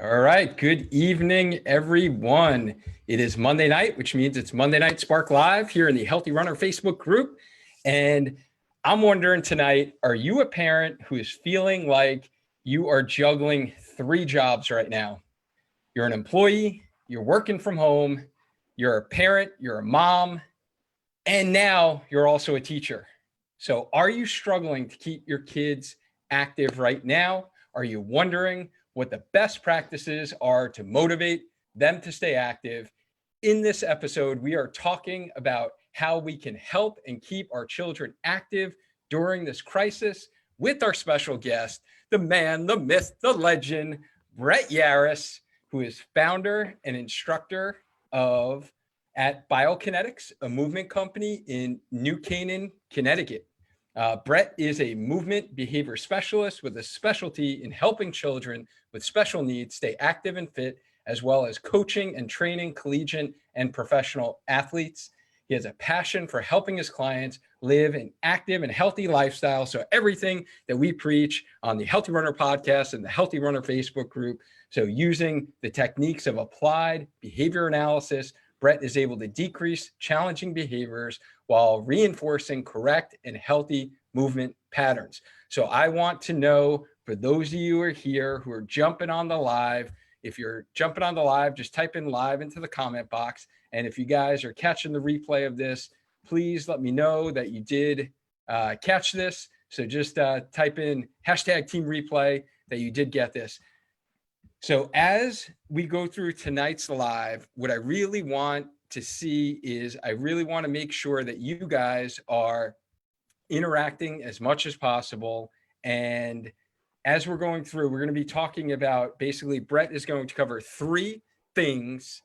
All right. Good evening, everyone. It is Monday night, which means it's Monday Night Spark Live here in the Healthy Runner Facebook group. And I'm wondering tonight, are you a parent who is feeling like you are juggling 3 jobs right now? You're an employee, you're working from home, you're a parent, you're a mom, and now you're also a teacher. So are you struggling to keep your kids active right now? Are you wondering what the best practices are to motivate them to stay active? In this episode, we are talking about how we can help and keep our children active during this crisis with our special guest, the man, the myth, the legend, Brett Yaris, who is founder and instructor at Biokinetics, a movement company in New Canaan, Connecticut. Brett is a movement behavior specialist with a specialty in helping children with special needs stay active and fit, as well as coaching and training collegiate and professional athletes. He has a passion for helping his clients live an active and healthy lifestyle. So everything that we preach on the Healthy Runner podcast and the Healthy Runner Facebook group. So using the techniques of applied behavior analysis, Brett is able to decrease challenging behaviors while reinforcing correct and healthy movement patterns. So I want to know, for those of you who are here who are jumping on the live, if you're jumping on the live, just type in live into the comment box. And if you guys are catching the replay of this, please let me know that you did catch this. So just type in hashtag team replay that you did get this. So as we go through tonight's live, what I really want to see is I really want to make sure that you guys are interacting as much as possible. And as we're going through, we're going to be talking about, basically, Brett is going to cover 3 things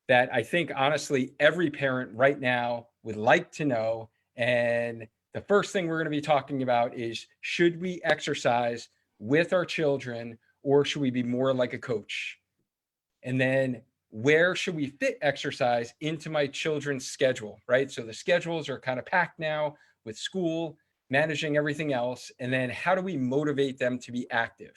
that I think, honestly, every parent right now would like to know. And the first thing we're going to be talking about is, should we exercise with our children, or should we be more like a coach? And then where should we fit exercise into my children's schedule, right? So the schedules are kind of packed now with school, managing everything else. And then how do we motivate them to be active?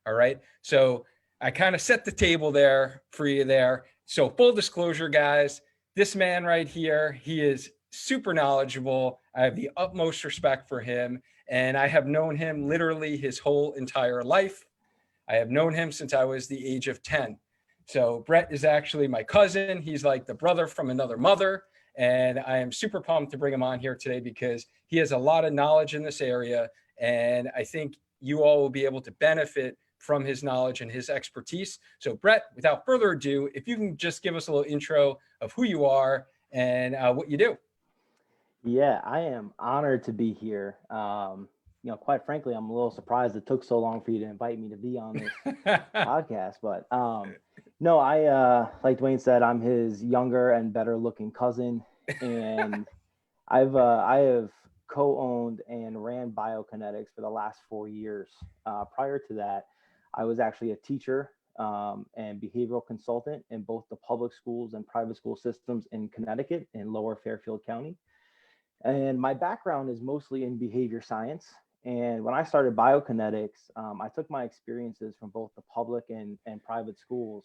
All right. So I kind of set the table there for you there. So full disclosure, guys, this man right here, he is super knowledgeable. I have the utmost respect for him. And I have known him literally his whole entire life. I have known him since I was the age of 10. So Brett is actually my cousin. He's like the brother from another mother. And I am super pumped to bring him on here today because he has a lot of knowledge in this area. And I think you all will be able to benefit from his knowledge and his expertise. So Brett, without further ado, if you can just give us a little intro of who you are and what you do. Yeah, I am honored to be here. Quite frankly, I'm a little surprised it took so long for you to invite me to be on this podcast. But no, like Dwayne said, I'm his younger and better looking cousin. And I have co-owned and ran Biokinetics for the last 4 years. Prior to that, I was actually a teacher and behavioral consultant in both the public schools and private school systems in Connecticut in Lower Fairfield County. And my background is mostly in behavior science. And when I started Biokinetics, I took my experiences from both the public and private schools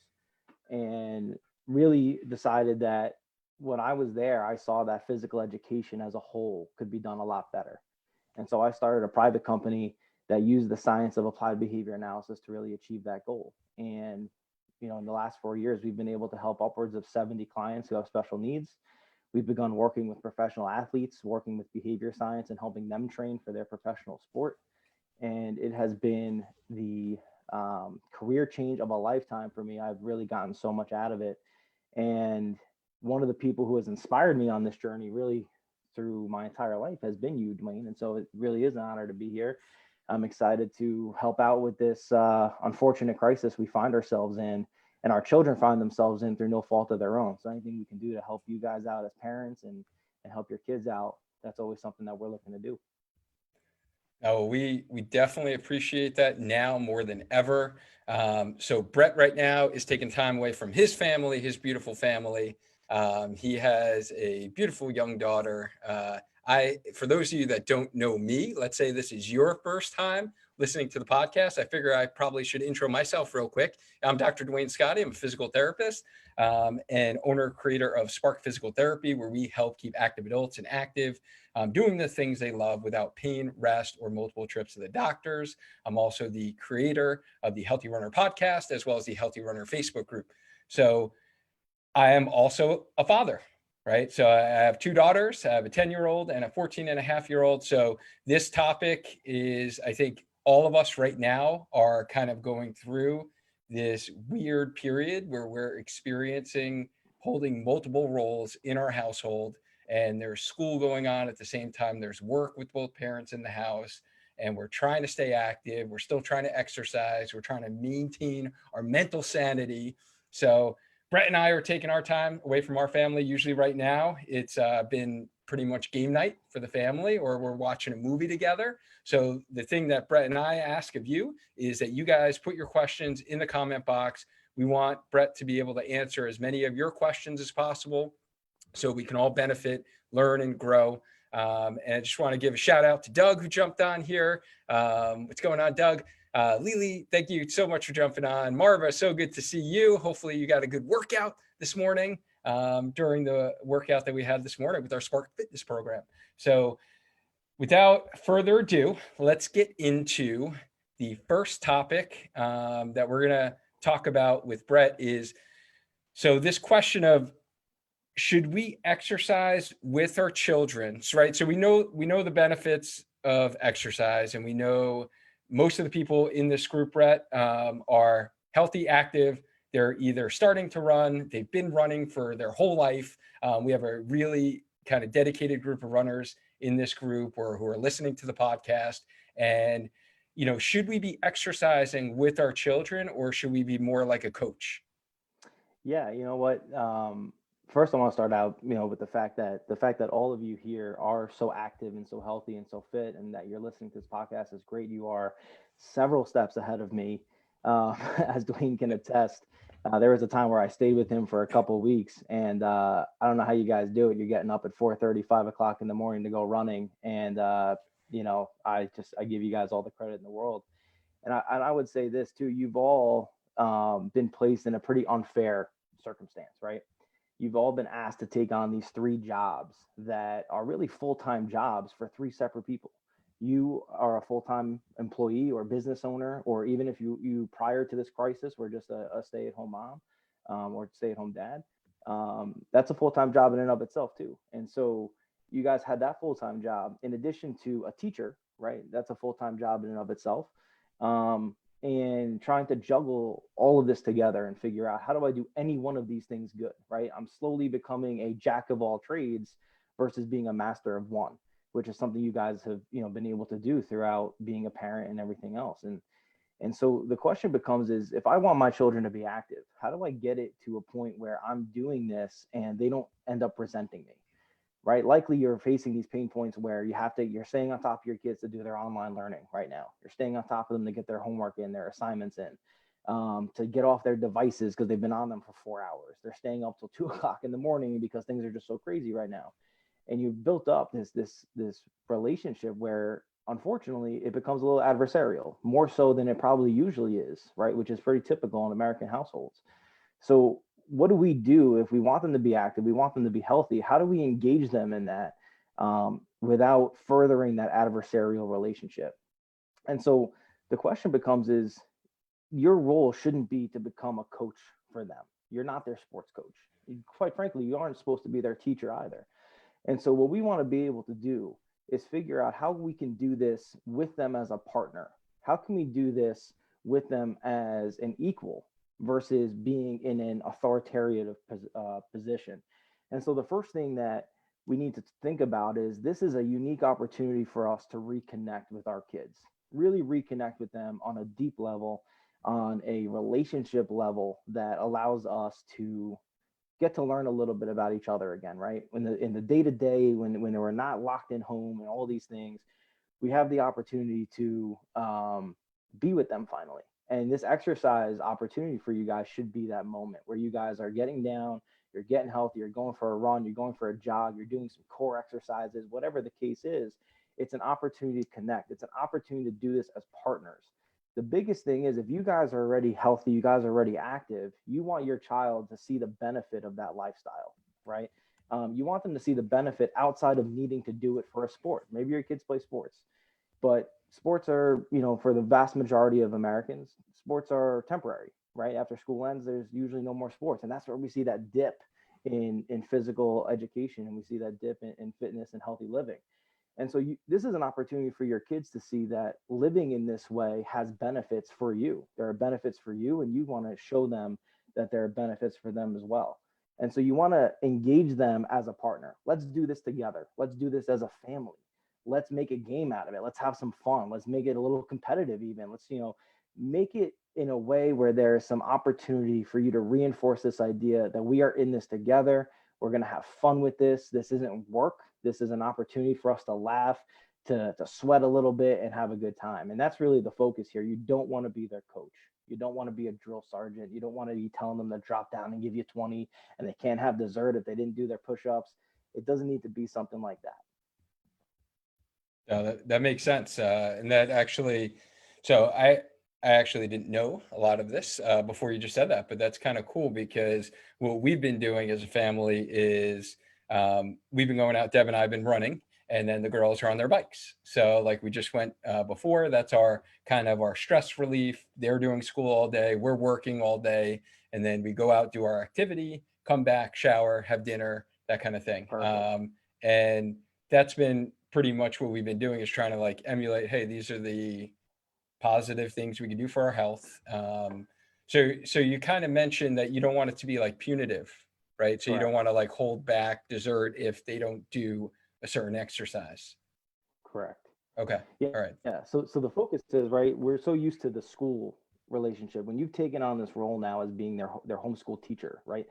and really decided that when I was there, I saw that physical education as a whole could be done a lot better. And so I started a private company that used the science of applied behavior analysis to really achieve that goal. And, in the last 4 years, we've been able to help upwards of 70 clients who have special needs. We've begun working with professional athletes, working with behavior science and helping them train for their professional sport. And it has been the career change of a lifetime for me. I've really gotten so much out of it. And one of the people who has inspired me on this journey really through my entire life has been you, Dwayne. And so it really is an honor to be here. I'm excited to help out with this unfortunate crisis we find ourselves in, and our children find themselves in through no fault of their own. So anything we can do to help you guys out as parents and help your kids out, that's always something that we're looking to do. Oh, we definitely appreciate that now more than ever. So Brett right now is taking time away from his family, his beautiful family. He has a beautiful young daughter. For those of you that don't know me, let's say this is your first time listening to the podcast, I figure I probably should intro myself real quick. I'm Dr. 𝐉𝐨𝐻𝐬. I'm a physical therapist and owner, creator of Spark Physical Therapy, where we help keep active adults and active, doing the things they love without pain, rest, or multiple trips to the doctors. I'm also the creator of the Healthy Runner podcast, as well as the Healthy Runner Facebook group. So I am also a father, right? So I have two daughters. I have a 10-year-old and a 14-and-a-half-year-old. So this topic is, I think all of us right now are kind of going through this weird period where we're experiencing holding multiple roles in our household, and there's school going on at the same time. There's work with both parents in the house, and we're trying to stay active. We're still trying to exercise. We're trying to maintain our mental sanity. So Brett and I are taking our time away from our family. Usually right now, it's been pretty much game night for the family, or we're watching a movie together. So the thing that Brett and I ask of you is that you guys put your questions in the comment box. We want Brett to be able to answer as many of your questions as possible so we can all benefit, learn, and grow. And I just want to give a shout out to Doug, who jumped on here. What's going on, Doug? Lily, thank you so much for jumping on. Marva, so good to see you. Hopefully you got a good workout this morning during the workout that we had this morning with our Spark Fitness program. So without further ado, let's get into the first topic that we're going to talk about with Brett is, so this question of, should we exercise with our children, right? So we know the benefits of exercise, and we know most of the people in this group, Brett, are healthy, active. They're either starting to run, they've been running for their whole life. We have a really kind of dedicated group of runners in this group who are listening to the podcast. And, should we be exercising with our children, or should we be more like a coach? Yeah, you know what? First, I want to start out, with the fact that all of you here are so active and so healthy and so fit, and that you're listening to this podcast is great. You are several steps ahead of me, as 𝐷wayne can attest. There was a time where I stayed with him for a couple of weeks, and I don't know how you guys do it. You're getting up at 4:30, 5 o'clock in the morning to go running, and I give you guys all the credit in the world. And I would say this too: you've all been placed in a pretty unfair circumstance, right? You've all been asked to take on these 3 jobs that are really full-time jobs for 3 separate people. You are a full-time employee or business owner, or even if you prior to this crisis were just a stay-at-home mom or stay-at-home dad, that's a full-time job in and of itself too. And so you guys had that full-time job in addition to a teacher, right? That's a full-time job in and of itself. And trying to juggle all of this together and figure out, how do I do any one of these things good, right? I'm slowly becoming a jack of all trades versus being a master of one, which is something you guys have, been able to do throughout being a parent and everything else. And so the question becomes is, if I want my children to be active, how do I get it to a point where I'm doing this and they don't end up resenting me? Right? Likely you're facing these pain points where you're staying on top of your kids to do their online learning right now. You're staying on top of them to get their homework in, their assignments in, to get off their devices because they've been on them for 4 hours. They're staying up till 2 o'clock in the morning because things are just so crazy right now. And you've built up this relationship where, unfortunately, it becomes a little adversarial, more so than it probably usually is, right? Which is pretty typical in American households. So what do we do if we want them to be active? We want them to be healthy. How do we engage them in that without furthering that adversarial relationship? And so the question becomes is, your role shouldn't be to become a coach for them. You're not their sports coach. Quite frankly, you aren't supposed to be their teacher either. And so what we want to be able to do is figure out how we can do this with them as a partner. How can we do this with them as an equal versus being in an authoritarian position? And so the first thing that we need to think about is, this is a unique opportunity for us to reconnect with our kids, really reconnect with them on a deep level, on a relationship level that allows us to get to learn a little bit about each other again, right? In the day-to-day, when we're not locked in home and all these things, we have the opportunity to be with them finally. And this exercise opportunity for you guys should be that moment where you guys are getting down, you're getting healthy, you're going for a run, you're going for a jog, you're doing some core exercises, whatever the case is. It's an opportunity to connect. It's an opportunity to do this as partners. The biggest thing is if you guys are already healthy, you guys are already active, you want your child to see the benefit of that lifestyle, right? You want them to see the benefit outside of needing to do it for a sport. Maybe your kids play sports, but sports are, for the vast majority of Americans, sports are temporary, right? After school ends, there's usually no more sports. And that's where we see that dip in physical education, and we see that dip in fitness and healthy living. And so this is an opportunity for your kids to see that living in this way has benefits for you. There are benefits for you, and you want to show them that there are benefits for them as well. And so you want to engage them as a partner. Let's do this together. Let's do this as a family. Let's make a game out of it. Let's have some fun. Let's make it a little competitive even. Let's, make it in a way where there's some opportunity for you to reinforce this idea that we are in this together. We're going to have fun with this. This isn't work. This is an opportunity for us to laugh, to sweat a little bit and have a good time. And that's really the focus here. You don't want to be their coach. You don't want to be a drill sergeant. You don't want to be telling them to drop down and give you 20 and they can't have dessert if they didn't do their push-ups. It doesn't need to be something like that. That makes sense. And that actually, so I actually didn't know a lot of this before you just said that, but that's kind of cool because what we've been doing as a family is we've been going out, Deb and I have been running, and then the girls are on their bikes. So like we just went before, that's our kind of our stress relief. They're doing school all day, we're working all day, and then we go out, do our activity, come back, shower, have dinner, that kind of thing. And that's been pretty much what we've been doing, is trying to like emulate, hey, these are the positive things we can do for our health. So you kind of mentioned that you don't want it to be like punitive, right? So you don't want to like hold back dessert if they don't do a certain exercise. Correct. Okay. Yeah. All right. Yeah. So the focus is, right, we're so used to the school relationship. When you've taken on this role now as being their homeschool teacher, right?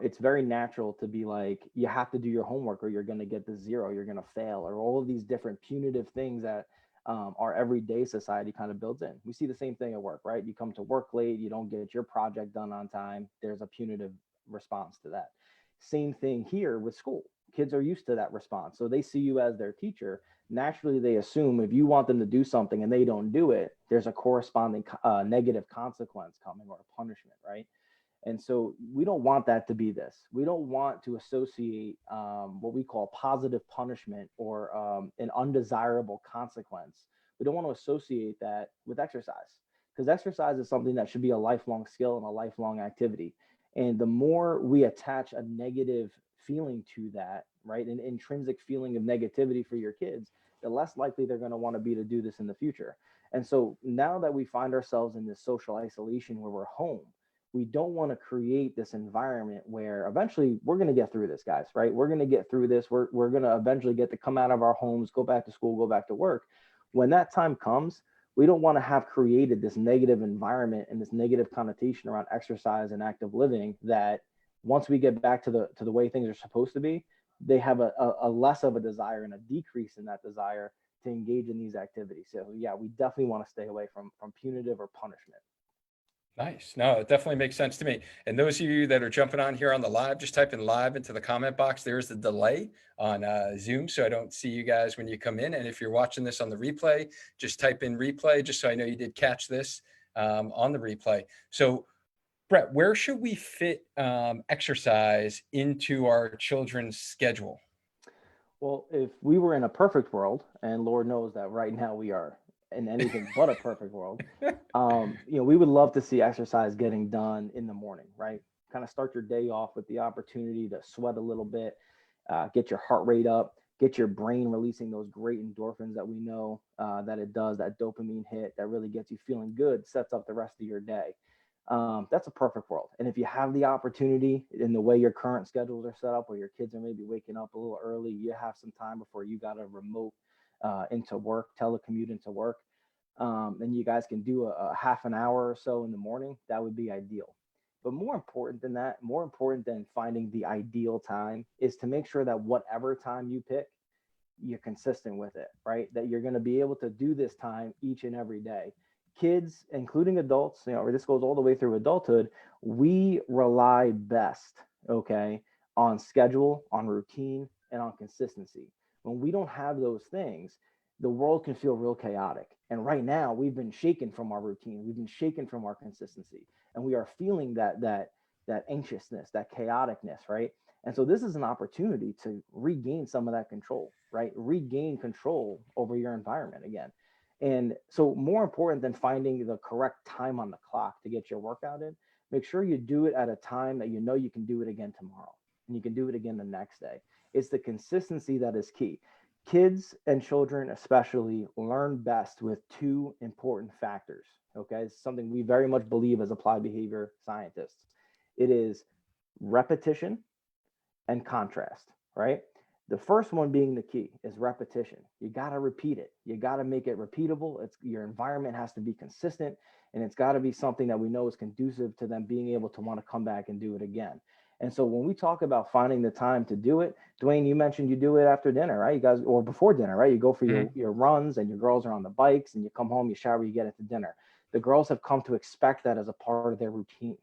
It's very natural to be like, you have to do your homework or you're going to get the zero, you're going to fail, or all of these different punitive things that our everyday society kind of builds in. We see the same thing at work, right? You come to work late, you don't get your project done on time. There's a punitive response to that. Same thing here with school. Kids are used to that response. So they see you as their teacher. Naturally, they assume if you want them to do something and they don't do it, there's a corresponding negative consequence coming, or a punishment, right? And so we don't want that to be this. We don't want to associate what we call positive punishment or an undesirable consequence. We don't want to associate that with exercise, because exercise is something that should be a lifelong skill and a lifelong activity. And the more we attach a negative feeling to that, right, an intrinsic feeling of negativity for your kids, the less likely they're going to want to be to do this in the future. And so now that we find ourselves in this social isolation where we're home, we don't want to create this environment where eventually we're going to get through this, guys, right? We're going to get through this. We're going to eventually get to come out of our homes, go back to school, go back to work. When that time comes, we don't want to have created this negative environment and this negative connotation around exercise and active living, that once we get back to the way things are supposed to be, they have a less of a desire and a decrease in that desire to engage in these activities. So yeah, we definitely want to stay away from punitive or punishment. Nice. No, it definitely makes sense to me. And those of you that are jumping on here on the live, just type in live into the comment box. There's the delay on Zoom, so I don't see you guys when you come in. And if you're watching this on the replay, just type in replay, just so I know you did catch this on the replay. So Brett, where should we fit exercise into our children's schedule? Well, if we were in a perfect world, and Lord knows that right now we are in anything but a perfect world, we would love to see exercise getting done in the morning, right? Kind of start your day off with the opportunity to sweat a little bit, get your heart rate up, get your brain releasing those great endorphins that we know that it does, that dopamine hit that really gets you feeling good, sets up the rest of your day. That's a perfect world. And if you have the opportunity in the way your current schedules are set up, where your kids are maybe waking up a little early, you have some time before you got to remote into work, telecommute into work, and you guys can do a half an hour or so in the morning, that would be ideal. But more important than that, more important than finding the ideal time, is to make sure that whatever time you pick, you're consistent with it, right? That you're going to be able to do this time each and every day. Kids, including adults, this goes all the way through adulthood, we rely best, okay, on schedule, on routine, and on consistency. When we don't have those things, the world can feel real chaotic. And right now, we've been shaken from our routine. We've been shaken from our consistency, and we are feeling that anxiousness, that chaoticness, right? And so this is an opportunity to regain some of that control, right? Regain control over your environment again. And so more important than finding the correct time on the clock to get your workout in, make sure you do it at a time that you know you can do it again tomorrow and you can do it again the next day. It's the consistency that is key. Kids and children especially learn best with two important factors. Okay, it's something we very much believe as applied behavior scientists. It is repetition and contrast, right? The first one being the key is repetition. You got to repeat it. You got to make it repeatable. It's your environment has to be consistent, and it's got to be something that we know is conducive to them being able to want to come back and do it again. And so when we talk about finding the time to do it, Dwayne, you mentioned you do it after dinner, right? You guys, or before dinner, right? You go for your runs and your girls are on the bikes and you come home, you shower, you get into dinner. The girls have come to expect that as a part of their routine.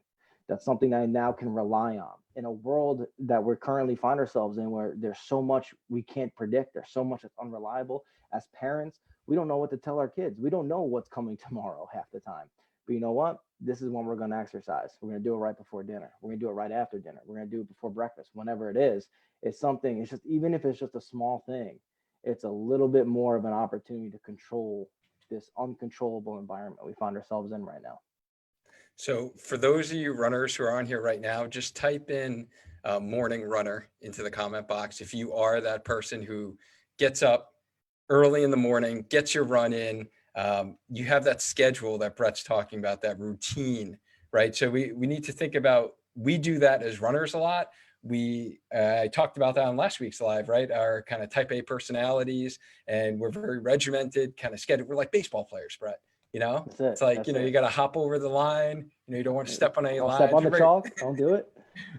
That's something that I now can rely on in a world that we're currently find ourselves in, where there's so much we can't predict. There's so much that's unreliable. As parents, we don't know what to tell our kids. We don't know what's coming tomorrow half the time. But you know what? This is when we're going to exercise. We're going to do it right before dinner. We're going to do it right after dinner. We're going to do it before breakfast. Whenever it is, it's something. It's just, even if it's just a small thing, it's a little bit more of an opportunity to control this uncontrollable environment we find ourselves in right now. So for those of you runners who are on here right now, just type in morning runner into the comment box. If you are that person who gets up early in the morning, gets your run in, you have that schedule that Brett's talking about, that routine, right? So we need to think about, we do that as runners a lot. I talked about that on last week's live, right? Our kind of type A personalities, and we're very regimented, kind of scheduled. We're like baseball players, Brett. That's it. It's like, That's you got to hop over the line. You don't want to step on any Don't step lines. on the chalk. Don't do it.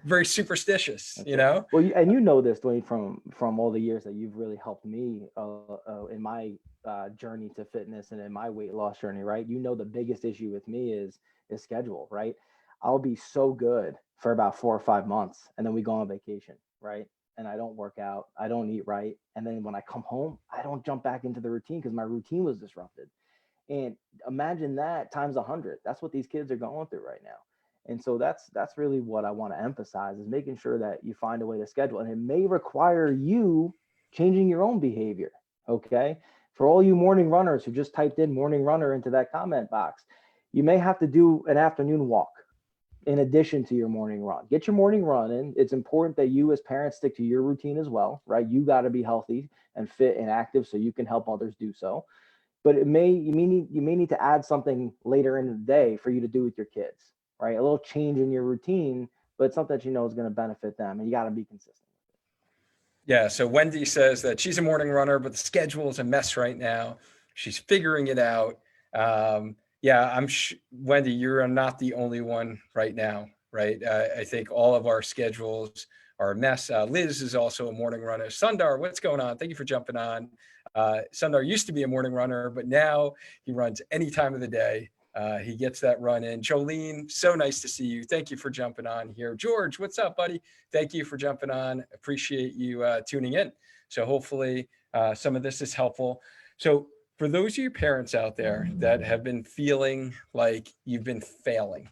Very superstitious, That's it. Well, you know this, Dwayne, from all the years that you've really helped me in my journey to fitness and in my weight loss journey, right? You know, the biggest issue with me is schedule, right? I'll be so good for about 4 or 5 months, and then we go on vacation, right? And I don't work out, I don't eat right, and then when I come home, I don't jump back into the routine because my routine was disrupted. And imagine that times 100. That's what these kids are going through right now. And so that's really what I want to emphasize, is making sure that you find a way to schedule. And it may require you changing your own behavior. Okay. For all you morning runners who just typed in morning runner into that comment box, you may have to do an afternoon walk in addition to your morning run. Get your morning run in. It's important that you as parents stick to your routine as well, right? You got to be healthy and fit and active so you can help others do so. But you may need to add something later in the day for you to do with your kids, right? A little change in your routine, but it's something that you know is going to benefit them, and you got to be consistent. Yeah. So Wendy says that she's a morning runner, but the schedule is a mess right now. She's figuring it out. Yeah, Wendy, you're not the only one right now, right? I think all of our schedules are a mess. Liz is also a morning runner. Sundar, what's going on? Thank you for jumping on. Sundar used to be a morning runner, but now he runs any time of the day. He gets that run in. Jolene, so nice to see you. Thank you for jumping on here. George, what's up, buddy? Thank you for jumping on. Appreciate you tuning in. So hopefully some of this is helpful. So for those of you parents out there that have been feeling like you've been failing,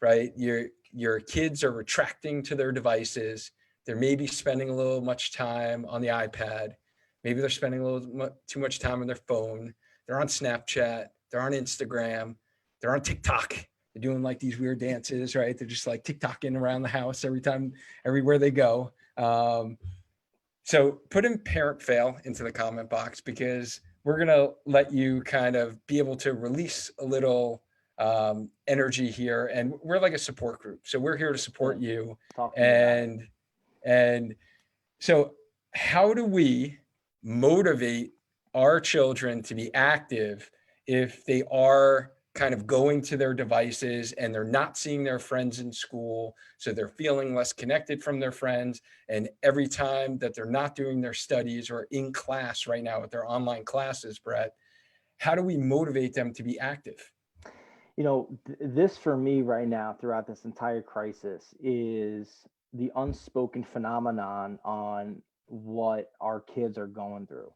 right? Your kids are retracting to their devices. They're maybe spending a little much time on the iPad. Maybe they're spending a little too much time on their phone. They're on Snapchat. They're on Instagram. They're on TikTok. They're doing like these weird dances, right? They're just like TikToking around the house everywhere they go. So put in parent fail into the comment box, because we're going to let you kind of be able to release a little energy here. And we're like a support group. So we're here to support you. And so how do we motivate our children to be active if they are kind of going to their devices and they're not seeing their friends in school, so they're feeling less connected from their friends, and every time that they're not doing their studies or in class right now with their online classes, Brett, how do we motivate them to be active? This for me right now throughout this entire crisis is the unspoken phenomenon on what our kids are going through.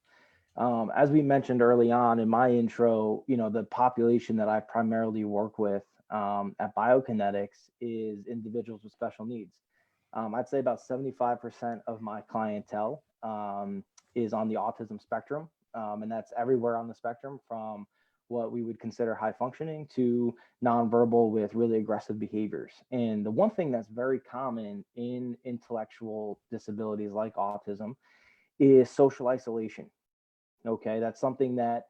As we mentioned early on in my intro, the population that I primarily work with at Biokinetics is individuals with special needs. I'd say about 75% of my clientele is on the autism spectrum. And that's everywhere on the spectrum, from what we would consider high functioning to nonverbal with really aggressive behaviors. And the one thing that's very common in intellectual disabilities like autism is social isolation. Okay, that's something that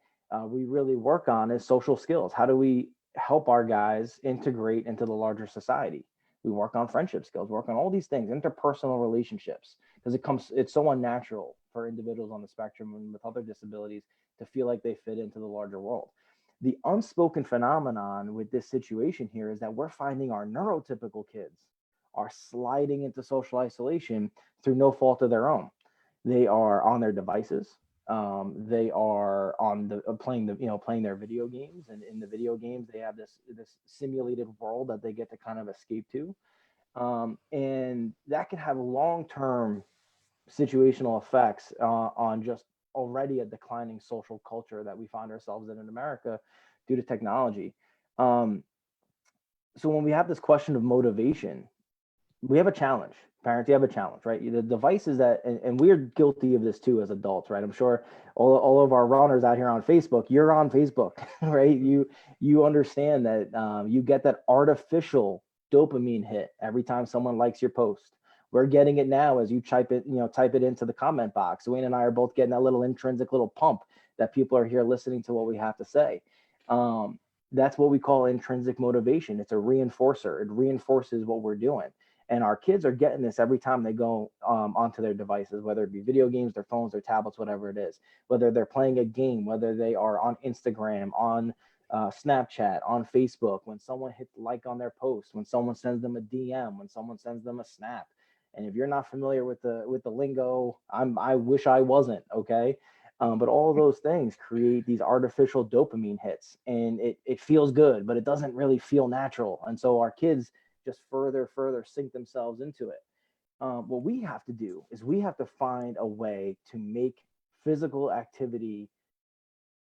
we really work on, is social skills. How do we help our guys integrate into the larger society? We work on friendship skills, work on all these things, interpersonal relationships, because it's so unnatural for individuals on the spectrum and with other disabilities to feel like they fit into the larger world. The unspoken phenomenon with this situation here is that we're finding our neurotypical kids are sliding into social isolation through no fault of their own. They are on their devices. They are on the playing their video games, and in the video games they have this simulated world that they get to kind of escape to, and that can have long-term situational effects on just already a declining social culture that we find ourselves in America due to technology. So when we have this question of motivation, we have a challenge. Parents, you have a challenge, right? The devices and we're guilty of this too as adults, right? I'm sure all of our runners out here on Facebook, you're on Facebook, right? You understand that you get that artificial dopamine hit every time someone likes your post. We're getting it now as you type it into the comment box. Wayne and I are both getting that little intrinsic little pump that people are here listening to what we have to say. That's what we call intrinsic motivation. It's a reinforcer. It reinforces what we're doing. And our kids are getting this every time they go onto their devices, whether it be video games, their phones, their tablets, whatever it is, whether they're playing a game, whether they are on Instagram, on Snapchat, on Facebook, when someone hits like on their post, when someone sends them a DM, when someone sends them a snap. And if you're not familiar with the lingo, I wish I wasn't, okay? But all of those things create these artificial dopamine hits, and it feels good, but it doesn't really feel natural. And so our kids just further sink themselves into it. What we have to do is we have to find a way to make physical activity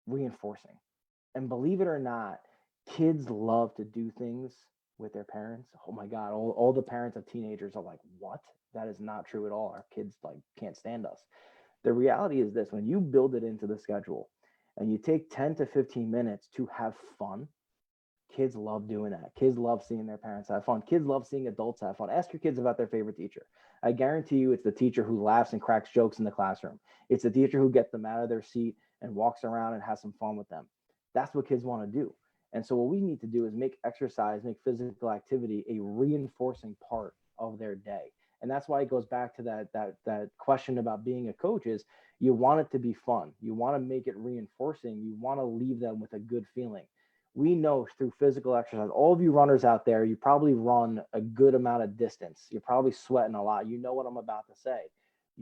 reinforcing. And believe it or not, kids love to do things with their parents. Oh my God, all the parents of teenagers are like, what? That is not true at all. Our kids can't stand us. The reality is this: when you build it into the schedule and you take 10 to 15 minutes to have fun, kids love doing that. Kids love seeing their parents have fun. Kids love seeing adults have fun. Ask your kids about their favorite teacher. I guarantee you it's the teacher who laughs and cracks jokes in the classroom. It's the teacher who gets them out of their seat and walks around and has some fun with them. That's what kids want to do. And so what we need to do is make exercise, make physical activity a reinforcing part of their day. And that's why it goes back to that question about being a coach is you want it to be fun. You want to make it reinforcing. You want to leave them with a good feeling. We know through physical exercise, all of you runners out there, you probably run a good amount of distance. You're probably sweating a lot. You know what I'm about to say.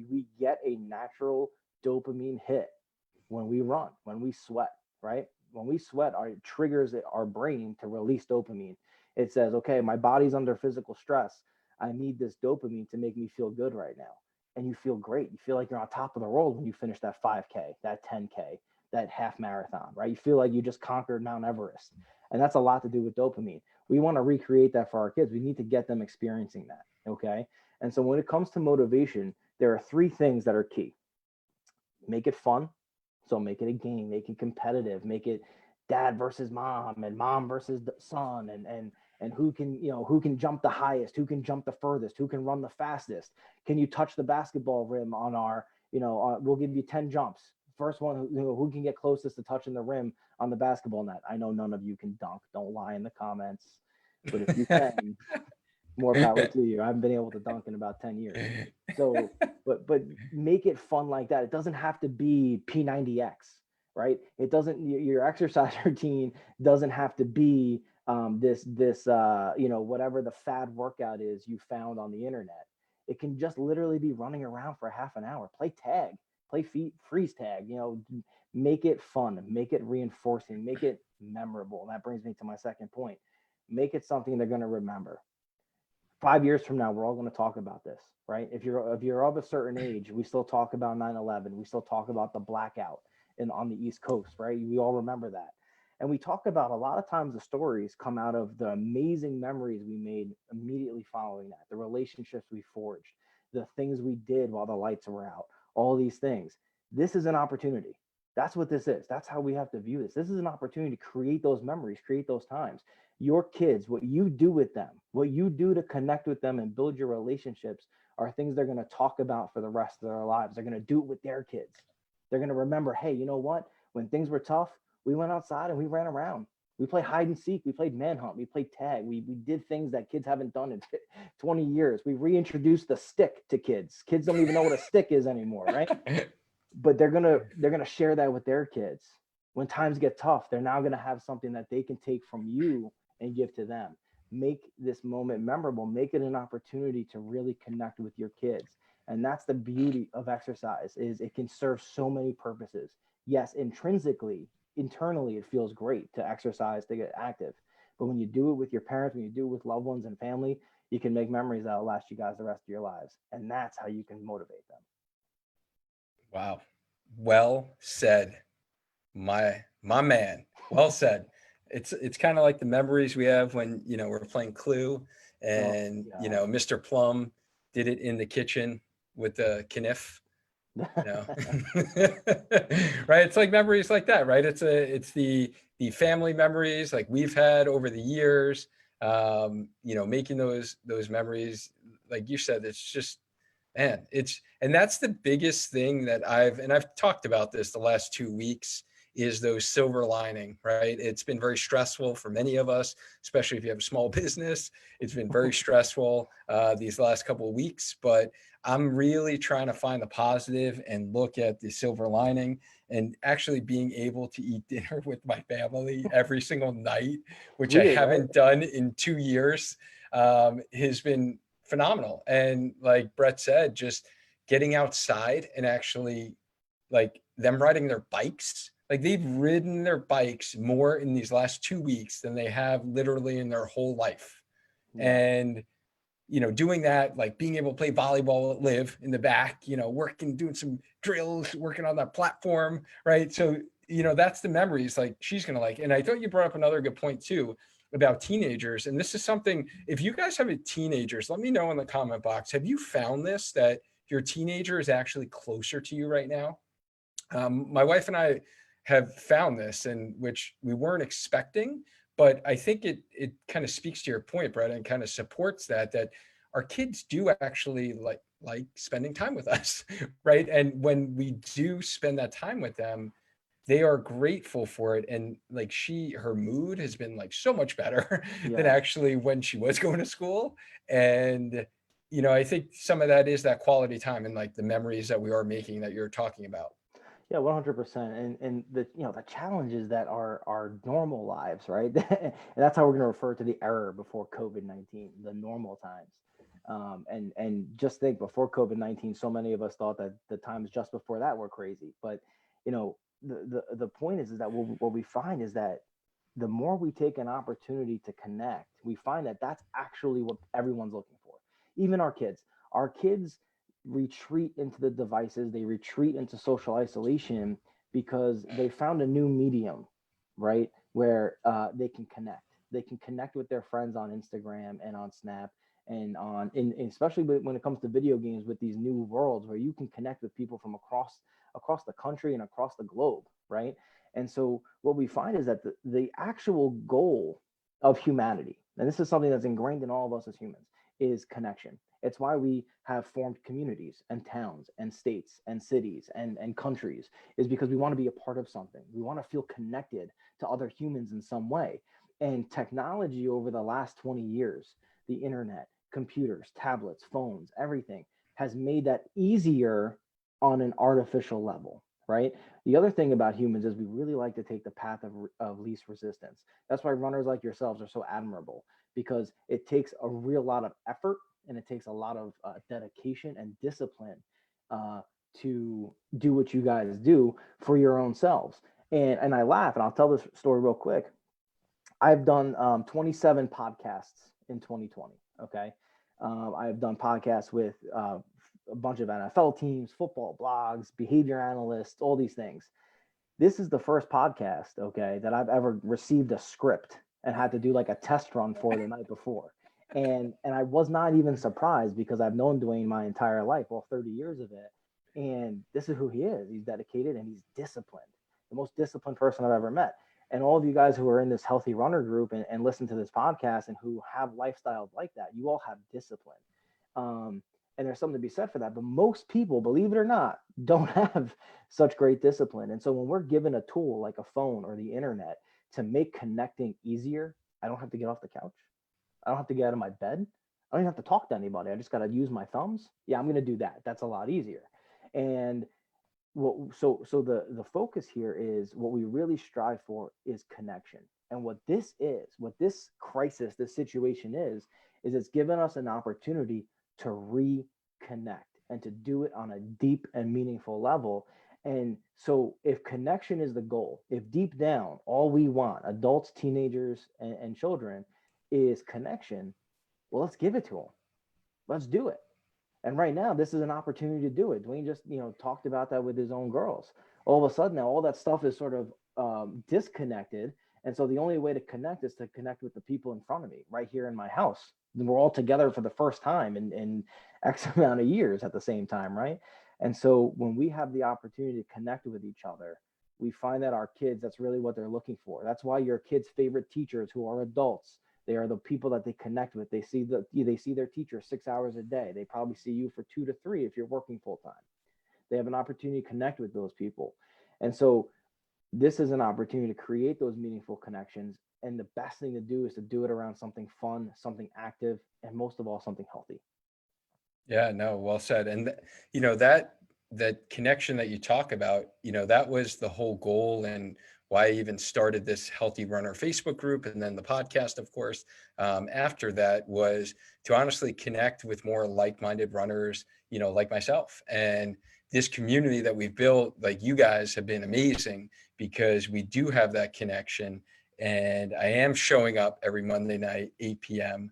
We get a natural dopamine hit when we run, when we sweat, right? When we sweat, it triggers our brain to release dopamine. It says, okay, my body's under physical stress. I need this dopamine to make me feel good right now. And you feel great. You feel like you're on top of the world when you finish that 5K, that 10K, that half marathon, right? You feel like you just conquered Mount Everest. And that's a lot to do with dopamine. We want to recreate that for our kids. We need to get them experiencing that, okay? And so when it comes to motivation, there are three things that are key. Make it fun. So make it a game, make it competitive, make it dad versus mom and mom versus the son, and who can jump the highest, who can jump the furthest, who can run the fastest. Can you touch the basketball rim on our, we'll give you 10 jumps. First one, who can get closest to touching the rim on the basketball net. I know none of you can dunk. Don't lie in the comments. But if you can, more power to you. I haven't been able to dunk in about 10 years. So, but make it fun like that. It doesn't have to be P90X, right? It doesn't, your exercise routine doesn't have to be this whatever the fad workout is you found on the internet. It can just literally be running around for half an hour, play tag, play freeze tag, make it fun, make it reinforcing, make it memorable. And that brings me to my second point. Make it something they're going to remember. 5 years from now, we're all going to talk about this, right? If you're of a certain age, we still talk about 9/11. We still talk about the blackout on the East Coast, right? We all remember that. And we talk about a lot of times the stories come out of the amazing memories we made immediately following that, the relationships we forged, the things we did while the lights were out, all these things. This is an opportunity. That's what this is. That's how we have to view this. This is an opportunity to create those memories, create those times. Your kids, what you do with them, what you do to connect with them and build your relationships are things they're going to talk about for the rest of their lives. They're going to do it with their kids. They're going to remember, hey, you know what? When things were tough, we went outside and we ran around. We played hide and seek. We played manhunt. We played tag. We did things that kids haven't done in 20 years. We reintroduced the stick to kids. Kids don't even know what a stick is anymore, right? But they're gonna share that with their kids. When times get tough, they're now gonna have something that they can take from you and give to them. Make this moment memorable. Make it an opportunity to really connect with your kids. And that's the beauty of exercise, is it can serve so many purposes. Yes, intrinsically, internally, it feels great to exercise, to get active. But when you do it with your parents, when you do it with loved ones and family, you can make memories that'll last you guys the rest of your lives. And that's how you can motivate them. Wow. Well said. My man. Well said. It's kind of like the memories we have when, we're playing Clue and, Mr. Plum did it in the kitchen with the kniff. Right. It's like memories like that, right? It's the family memories like we've had over the years, making those memories, like you said, it's just, man, and that's the biggest thing that I've talked about this the last 2 weeks, is those silver lining, right? It's been very stressful for many of us, especially if you have a small business. It's been very stressful these last couple of weeks, but I'm really trying to find the positive and look at the silver lining, and actually being able to eat dinner with my family every single night, which I haven't done in 2 years, has been phenomenal. And like Brett said, just getting outside and actually, like, them riding their bikes, like they've ridden their bikes more in these last 2 weeks than they have literally in their whole life. Yeah. And doing that, like being able to play volleyball at Live in the back, working, doing some drills, working on that platform, right? So that's the memories like she's gonna like. And I thought you brought up another good point too about teenagers, and this is something, if you guys have teenagers, let me know in the comment box. Have you found this, that your teenager is actually closer to you right now? My wife and I have found this, and which we weren't expecting, but I think it kind of speaks to your point, Brett, and kind of supports that our kids do actually like spending time with us, right? And when we do spend that time with them, they are grateful for it. And like her mood has been like so much better than actually when she was going to school. And I think some of that is that quality time and like the memories that we are making that you're talking about. Yeah, 100%. And the challenges that are our normal lives, right? And that's how we're going to refer to the era before COVID-19, the normal times. And just think, before COVID-19, so many of us thought that the times just before that were crazy. But the point is that what we find is that the more we take an opportunity to connect, we find that that's actually what everyone's looking for. Even our kids. Our kids retreat into the devices, they retreat into social isolation because they found a new medium, right? Where they can connect. They can connect with their friends on Instagram and on Snap, and especially when it comes to video games, with these new worlds where you can connect with people from across the country and across the globe, right? And so what we find is that the actual goal of humanity, and this is something that's ingrained in all of us as humans, is connection. It's why we have formed communities and towns and states and cities and countries, is because we want to be a part of something. We want to feel connected to other humans in some way. And technology over the last 20 years, the internet, computers, tablets, phones, everything has made that easier on an artificial level, right? The other thing about humans is we really like to take the path of least resistance. That's why runners like yourselves are so admirable, because it takes a real lot of effort, and it takes a lot of dedication and discipline to do what you guys do for your own selves. And I laugh, and I'll tell this story real quick. I've done 27 podcasts in 2020. Okay. I've done podcasts with a bunch of NFL teams, football blogs, behavior analysts, all these things. This is the first podcast, okay, that I've ever received a script and had to do like a test run for the night before. And I was not even surprised because I've known Dwayne my entire life, all 30 years of it. And this is who he is. He's dedicated and he's disciplined, the most disciplined person I've ever met. And all of you guys who are in this healthy runner group and listen to this podcast and who have lifestyles like that, you all have discipline. And there's something to be said for that. But most people, believe it or not, don't have such great discipline. And so when we're given a tool like a phone or the internet to make connecting easier, I don't have to get off the couch. I don't have to get out of my bed. I don't even have to talk to anybody. I just got to use my thumbs. Yeah, I'm going to do that. That's a lot easier. And so the focus here is what we really strive for is connection. And what this is, what this crisis, this situation is it's given us an opportunity to reconnect and to do it on a deep and meaningful level. And so if connection is the goal, if deep down all we want, adults, teenagers, and children, is connection, well, let's give it to them. Let's do it. And right now, this is an opportunity to do it. Dwayne just, talked about that with his own girls. All of a sudden now, all that stuff is sort of disconnected. And so the only way to connect is to connect with the people in front of me right here in my house. And we're all together for the first time in X amount of years at the same time, right? And so when we have the opportunity to connect with each other, we find that our kids, that's really what they're looking for. That's why your kids' favorite teachers who are adults, they are the people that they connect with. They see their teacher 6 hours a day. They probably see you for 2 to 3 if you're working full time. They have an opportunity to connect with those people. And so this is an opportunity to create those meaningful connections. And the best thing to do is to do it around something fun, something active, and most of all, something healthy. Yeah, no, well said. And that connection that you talk about, that was the whole goal and why I even started this Healthy Runner Facebook group and then the podcast, of course. After that was to honestly connect with more like-minded runners, like myself. And this community that we've built, like you guys have been amazing because we do have that connection. And I am showing up every Monday night, 8 p.m.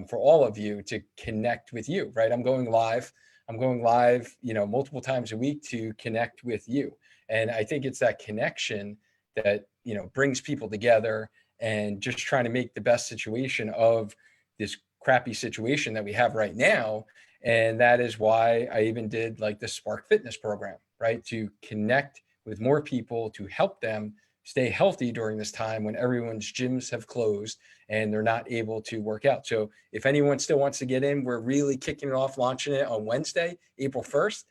For all of you to connect with you, right? I'm going live, multiple times a week to connect with you. And I think it's that connection that, brings people together and just trying to make the best situation of this crappy situation that we have right now. And that is why I even did like the Spark Fitness program, right? To connect with more people, to help them stay healthy during this time when everyone's gyms have closed and they're not able to work out. So if anyone still wants to get in, we're really kicking it off, launching it on Wednesday, April 1st.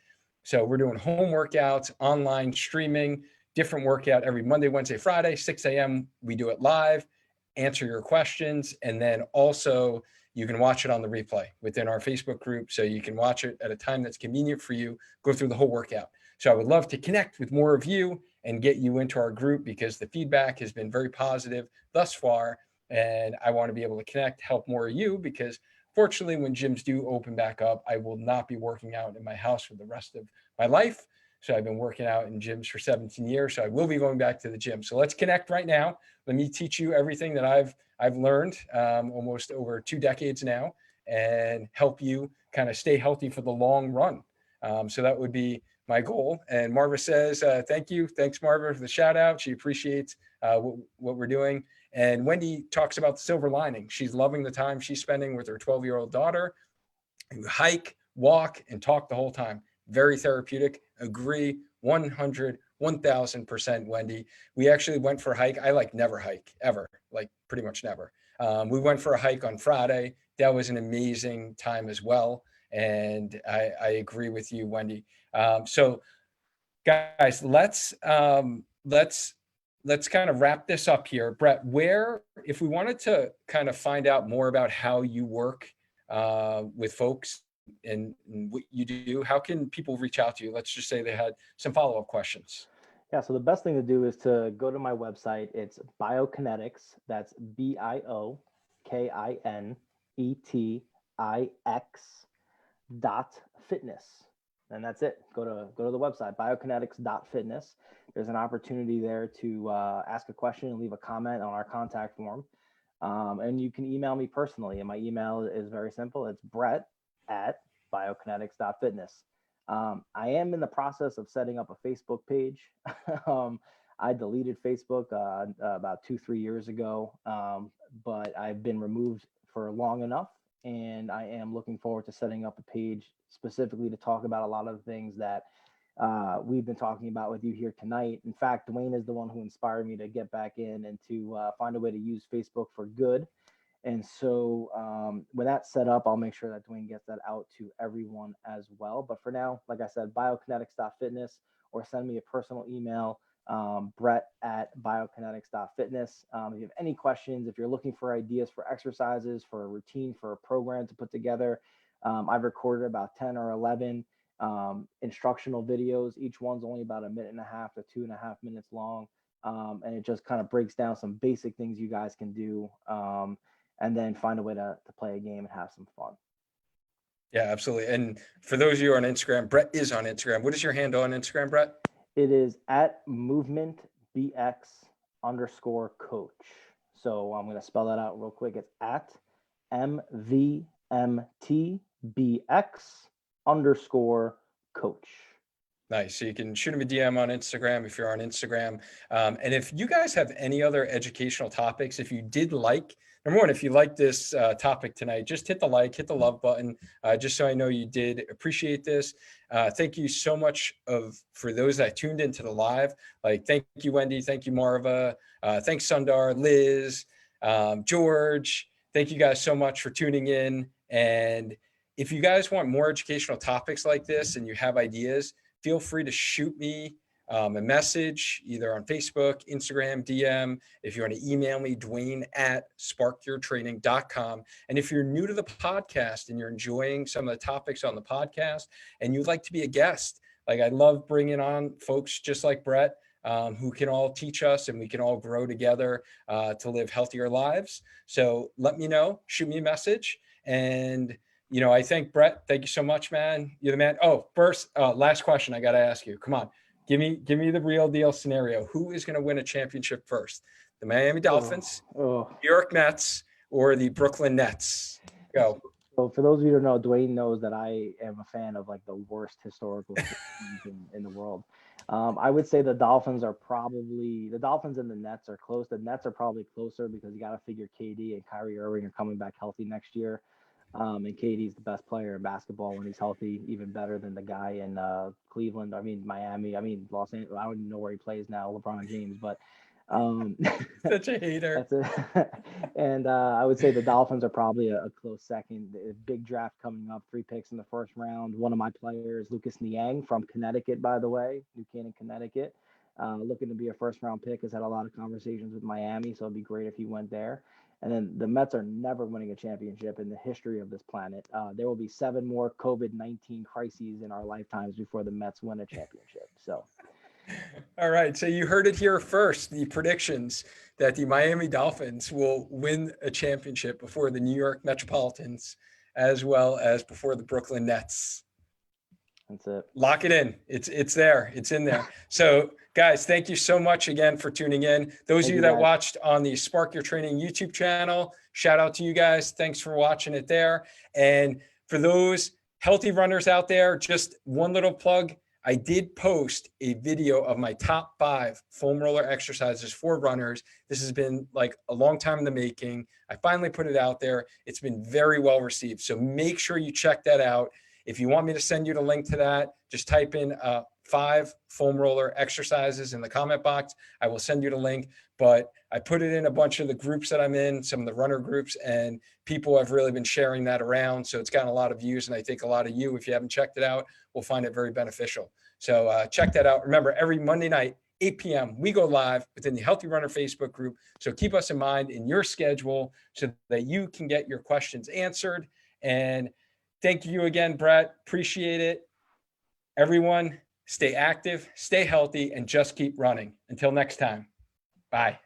So we're doing home workouts, online streaming, different workout every Monday, Wednesday, Friday, 6 a.m. We do it live, answer your questions. And then also you can watch it on the replay within our Facebook group. So you can watch it at a time that's convenient for you, go through the whole workout. So I would love to connect with more of you and get you into our group because the feedback has been very positive thus far. And I want to be able to connect, help more of you because fortunately, when gyms do open back up, I will not be working out in my house for the rest of my life. So I've been working out in gyms for 17 years. So I will be going back to the gym. So let's connect right now. Let me teach you everything that I've learned almost over 2 decades now and help you kind of stay healthy for the long run. So that would be my goal. And Marva says, thank you. Thanks, Marva, for the shout out. She appreciates what we're doing. And Wendy talks about the silver lining. She's loving the time she's spending with her 12-year-old daughter. You hike, walk, and talk the whole time. Very therapeutic. Agree 100, 1000%, Wendy. We actually went for a hike. I never hike ever, pretty much never. We went for a hike on Friday. That was an amazing time as well. And I agree with you, Wendy. So guys, let's kind of wrap this up here. Brett, if we wanted to kind of find out more about how you work with folks and what you do, how can people reach out to you? Let's just say they had some follow-up questions. Yeah, so the best thing to do is to go to my website. It's biokinetics. That's BIOKINETIX.fitness. And that's it. Go to the website, biokinetics.fitness. There's an opportunity there to ask a question and leave a comment on our contact form. And you can email me personally. And my email is very simple. It's brett@biokinetics.fitness. I am in the process of setting up a Facebook page. I deleted Facebook about 2-3 years ago, but I've been removed for long enough. And I am looking forward to setting up a page specifically to talk about a lot of the things that we've been talking about with you here tonight. In fact, 𝐉𝐮 is the one who inspired me to get back in and to find a way to use Facebook for good. And so when that's set up, I'll make sure that 𝐉𝐮 gets that out to everyone as well. But for now, like I said, biokinetics.fitness, or send me a personal email, brett@biokinetics.fitness. If you have any questions, if you're looking for ideas for exercises, for a routine, for a program to put together, I've recorded about 10 or 11 instructional videos. Each one's only about 1.5 to 2.5 minutes long. And it just kind of breaks down some basic things you guys can do, and then find a way to play a game and have some fun. Yeah, absolutely. And for those of you on Instagram, Brett is on Instagram. What is your handle on Instagram, Brett? It is @movementbx_coach. So I'm going to spell that out real quick. It's @MVMTBX_coach. Nice. So you can shoot him a DM on Instagram if you're on Instagram. And if you guys have any other educational topics, if you did like, number one, if you like this topic tonight, just hit the like, hit the love button, just so I know you did appreciate this. Thank you so much for those that tuned into the live. Like, thank you, Wendy. Thank you, Marva. Thanks, Sundar, Liz, George. Thank you guys so much for tuning in. And if you guys want more educational topics like this and you have ideas, feel free to shoot me a message either on Facebook, Instagram, DM. If you want to email me, dwayne@sparkyourtraining.com. And if you're new to the podcast and you're enjoying some of the topics on the podcast and you'd like to be a guest, like, I love bringing on folks just like Brett, who can all teach us and we can all grow together to live healthier lives. So let me know, shoot me a message. And I thank Brett. Thank you so much, man. You're the man. Oh, first, last question I got to ask you. Come on, give me the real deal scenario. Who is going to win a championship first? The Miami Dolphins, New York Mets, or the Brooklyn Nets? Go. So for those of you who don't know, 𝐉𝐮 knows that I am a fan of like the worst historical teams in the world. I would say the Dolphins and the Nets are close. The Nets are probably closer because you got to figure KD and Kyrie Irving are coming back healthy next year. And KD's the best player in basketball when he's healthy, even better than the guy in Cleveland. I mean, Miami. I mean, Los Angeles. I don't even know where he plays now, LeBron James. But such a hater. That's it. And I would say the Dolphins are probably a close second. A big draft coming up, 3 picks in the first round. One of my players, Lucas Niang from Connecticut, by the way, New Canaan, Connecticut, looking to be a first-round pick. Has had a lot of conversations with Miami, so it'd be great if he went there. And then the Mets are never winning a championship in the history of this planet. There will be 7 more COVID-19 crises in our lifetimes before the Mets win a championship. So, all right. So you heard it here first, the predictions that the Miami Dolphins will win a championship before the New York Metropolitans, as well as before the Brooklyn Nets. That's it. Lock it in. It's there. It's in there. So guys, thank you so much again for tuning in. Those of you that watched on the Spark Your Training YouTube channel, shout out to you guys. Thanks for watching it there. And for those healthy runners out there, just one little plug. I did post a video of my top 5 foam roller exercises for runners. This has been like a long time in the making. I finally put it out there. It's been very well received. So make sure you check that out. If you want me to send you the link to that, just type in 5 foam roller exercises in the comment box. I will send you the link, but I put it in a bunch of the groups that I'm in, some of the runner groups, and people have really been sharing that around. So it's gotten a lot of views. And I think a lot of you, if you haven't checked it out, will find it very beneficial. So check that out. Remember, every Monday night, 8 p.m., we go live within the Healthy Runner Facebook group. So keep us in mind in your schedule so that you can get your questions answered. And thank you again, Brett. Appreciate it. Everyone, stay active, stay healthy, and just keep running. Until next time. Bye.